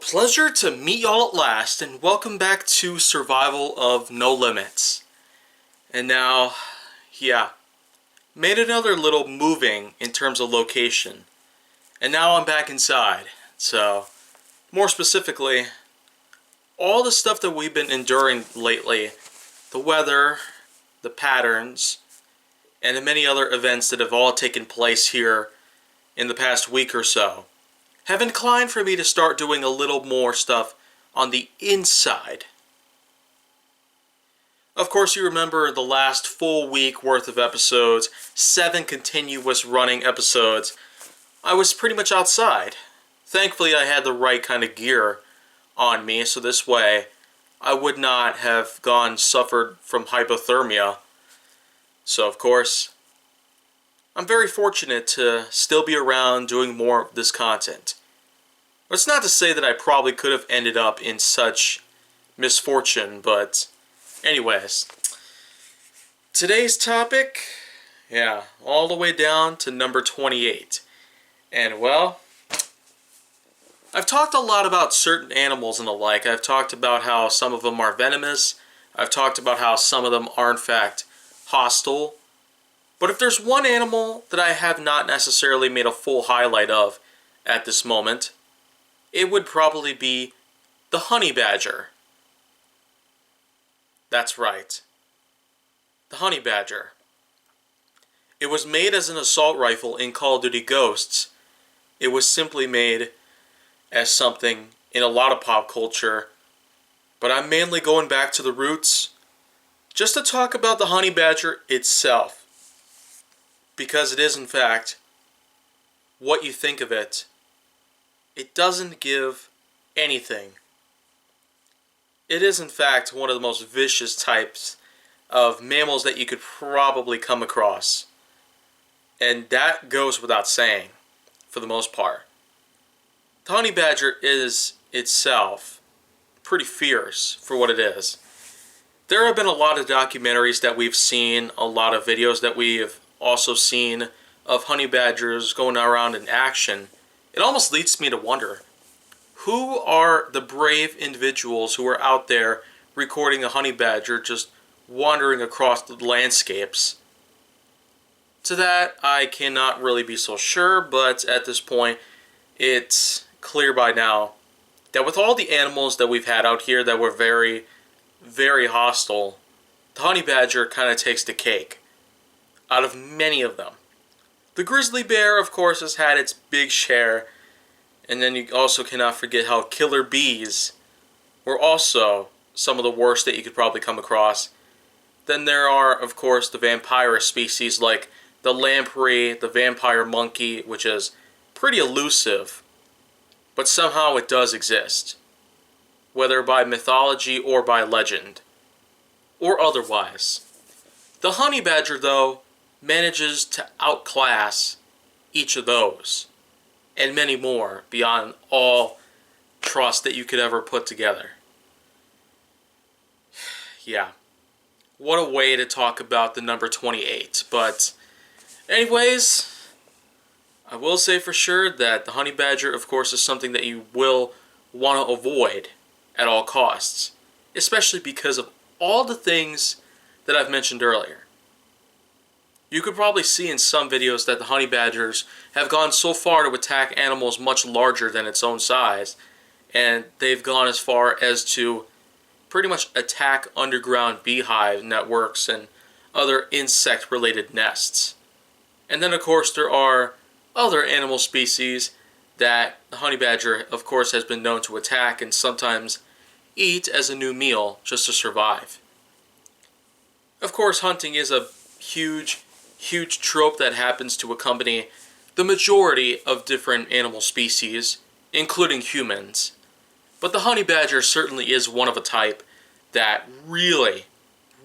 pleasure to meet y'all at last, and welcome back to Survival of No Limits. And now, made another little moving in terms of location. And now I'm back inside. So, more specifically, all the stuff that we've been enduring lately, the weather, the patterns, and the many other events that have all taken place here in the past week or so, have inclined for me to start doing a little more stuff on the inside. Of course, you remember the last full week worth of episodes, 7 continuous running episodes. I was pretty much outside. Thankfully, I had the right kind of gear on me, so this way I would not have suffered from hypothermia. So, of course, I'm very fortunate to still be around doing more of this content. But it's not to say that I probably could have ended up in such misfortune, but anyways. Today's topic, all the way down to number 28. And well, I've talked a lot about certain animals and the like. I've talked about how some of them are venomous. I've talked about how some of them are in fact hostile. But if there's one animal that I have not necessarily made a full highlight of at this moment, it would probably be the honey badger. That's right. The honey badger. It was made as an assault rifle in Call of Duty Ghosts. It was simply made as something in a lot of pop culture. But I'm mainly going back to the roots just to talk about the honey badger itself. Because it is, in fact, what you think of it. It doesn't give anything. It is, in fact, one of the most vicious types of mammals that you could probably come across. And that goes without saying, for the most part. The honey badger is itself pretty fierce for what it is. There have been a lot of documentaries that we've seen, a lot of videos that we have also seen of honey badgers going around in action. It almost leads me to wonder, who are the brave individuals who are out there recording a honey badger just wandering across the landscapes? To that, I cannot really be so sure, but at this point, it's clear by now that with all the animals that we've had out here that were very, very hostile, the honey badger kind of takes the cake out of many of them. The grizzly bear, of course, has had its big share. And then you also cannot forget how killer bees were also some of the worst that you could probably come across. Then there are, of course, the vampire species like the lamprey, the vampire monkey, which is pretty elusive. But somehow it does exist. Whether by mythology or by legend. Or otherwise. The honey badger, though, manages to outclass each of those and many more beyond all trust that you could ever put together. Yeah, what a way to talk about the number 28. But anyways, I will say for sure that the honey badger, of course, is something that you will want to avoid at all costs, especially because of all the things that I've mentioned earlier. You could probably see in some videos that the honey badgers have gone so far to attack animals much larger than its own size, and they've gone as far as to pretty much attack underground beehive networks and other insect-related nests. And then, of course, there are other animal species that the honey badger, of course, has been known to attack and sometimes eat as a new meal just to survive. Of course, hunting is a huge trope that happens to accompany the majority of different animal species, including humans. But the honey badger certainly is one of a type that really,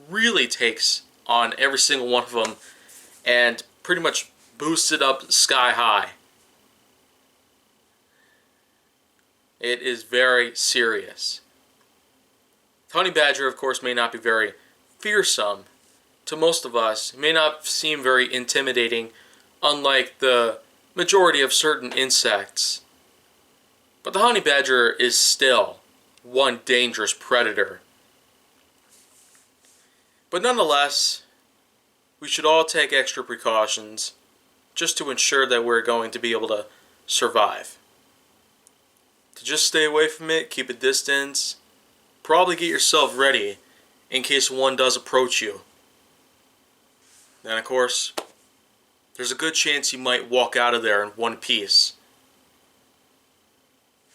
really takes on every single one of them and pretty much boosts it up sky high. It is very serious. The honey badger, of course, may not be very fearsome to most of us. It may not seem very intimidating, unlike the majority of certain insects. But the honey badger is still one dangerous predator. But nonetheless, we should all take extra precautions just to ensure that we're going to be able to survive. To just stay away from it, keep a distance, probably get yourself ready in case one does approach you. And of course, there's a good chance you might walk out of there in one piece.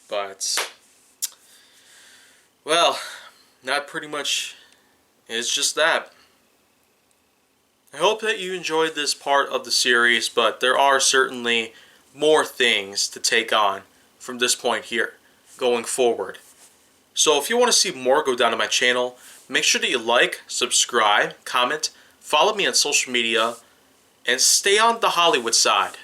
But, well, that pretty much is just that. I hope that you enjoyed this part of the series, but there are certainly more things to take on from this point here, going forward. So if you want to see more, go down to my channel. Make sure that you like, subscribe, comment, follow me on social media, and stay on the Hollywood side.